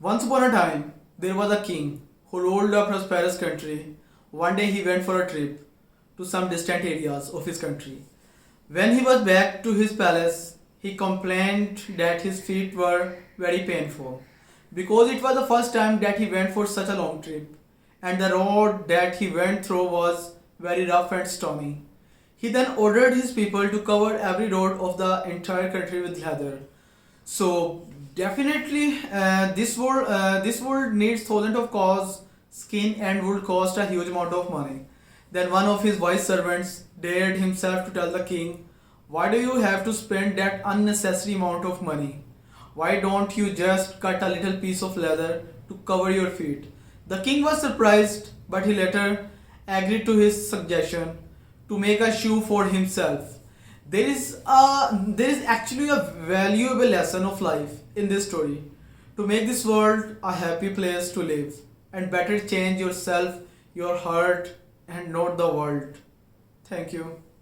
Once upon a time, there was a king who ruled a prosperous country. One day he went for a trip to some distant areas of his country. When he was back to his palace, he complained that his feet were very painful because it was the first time that he went for such a long trip and the road that he went through was very rough and stormy. He then ordered his people to cover every road of the entire country with leather. So definitely, this would needs thousands of cows, skin, and would cost a huge amount of money. Then one of his wise servants dared himself to tell the king, "Why do you have to spend that unnecessary amount of money? Why don't you just cut a little piece of leather to cover your feet?" The king was surprised, but he later agreed to his suggestion to make a shoe for himself. There is actually a valuable lesson of life in this story. To make this world a happy place to live, and better change yourself, your heart, and not the world. Thank you.